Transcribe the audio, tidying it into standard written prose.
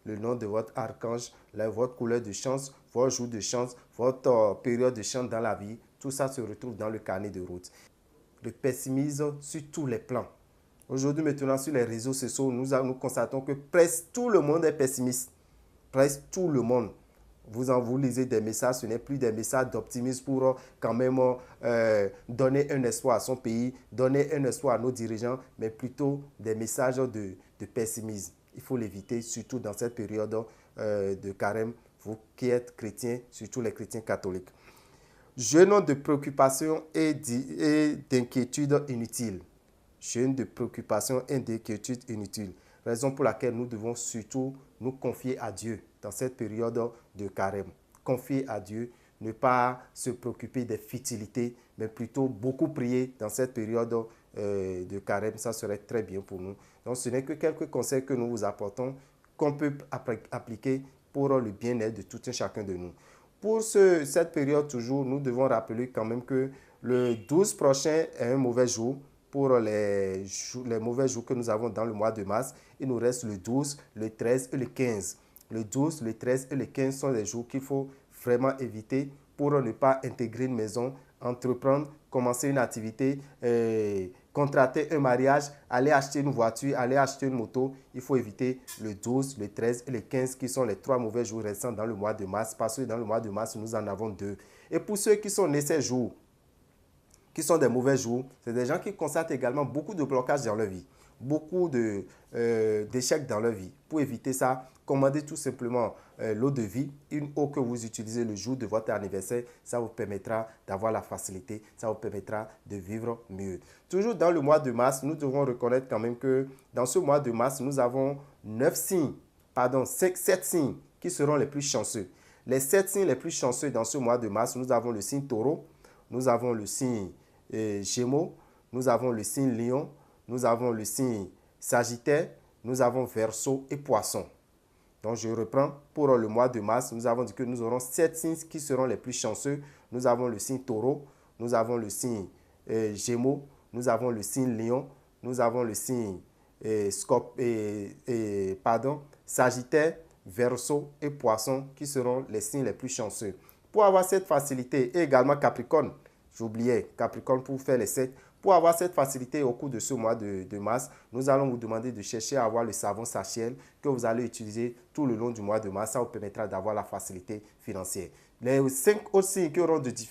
le nom de votre archange, votre couleur de chance, votre jour de chance, votre période de chance dans la vie. Tout ça se retrouve dans le carnet de route. Le pessimisme sur tous les plans. Aujourd'hui, maintenant, sur les réseaux sociaux, nous constatons que presque tout le monde est pessimiste. Presque tout le monde. Vous lisez des messages, ce n'est plus des messages d'optimisme pour quand même donner un espoir à son pays, donner un espoir à nos dirigeants, mais plutôt des messages de pessimisme. Il faut l'éviter, surtout dans cette période de carême, vous qui êtes chrétiens, surtout les chrétiens catholiques. Jeûne de préoccupation et d'inquiétude inutiles. Jeûne de préoccupation et d'inquiétude inutiles. Raison pour laquelle nous devons surtout nous confier à Dieu dans cette période de carême. Confier à Dieu, ne pas se préoccuper des futilités, mais plutôt beaucoup prier dans cette période de carême. Ça serait très bien pour nous. Donc ce n'est que quelques conseils que nous vous apportons qu'on peut appliquer pour le bien-être de tout un chacun de nous. Pour cette période toujours, nous devons rappeler quand même que le 12 prochain est un mauvais jour pour les mauvais jours que nous avons dans le mois de mars. Il nous reste le 12, le 13 et le 15. Le 12, le 13 et le 15 sont des jours qu'il faut vraiment éviter pour ne pas intégrer une maison, entreprendre, commencer une activité, contracter un mariage, aller acheter une voiture, aller acheter une moto. Il faut éviter le 12, le 13 et le 15 qui sont les 3 mauvais jours restants dans le mois de mars parce que dans le mois de mars, nous en avons 2. Et pour ceux qui sont nés ces jours, qui sont des mauvais jours, c'est des gens qui constatent également beaucoup de blocages dans leur vie, beaucoup d'échecs dans leur vie. Pour éviter ça, commandez tout simplement l'eau de vie, une eau que vous utilisez le jour de votre anniversaire. Ça vous permettra d'avoir la facilité, ça vous permettra de vivre mieux. Toujours dans le mois de mars, nous devons reconnaître quand même que dans ce mois de mars, nous avons 7 signes qui seront les plus chanceux. Les 7 signes les plus chanceux dans ce mois de mars, nous avons le signe taureau, nous avons le signe Gémeaux, nous avons le signe Lion, nous avons le signe Sagittaire, nous avons Verseau et Poisson. Donc je reprends, pour le mois de mars, nous avons dit que nous aurons 7 signes qui seront les plus chanceux. Nous avons le signe Taureau, nous avons le signe Gémeaux, nous avons le signe Lion, nous avons le signe Sagittaire, Verseau et Poisson qui seront les signes les plus chanceux. Pour avoir cette facilité, et également Capricorne, j'oubliais, Capricorne pour faire les 7. Pour avoir cette facilité au cours de ce mois de mars, nous allons vous demander de chercher à avoir le savon Sachiel que vous allez utiliser tout le long du mois de mars. Ça vous permettra d'avoir la facilité financière. Les 5 autres signes qui auront de difficultés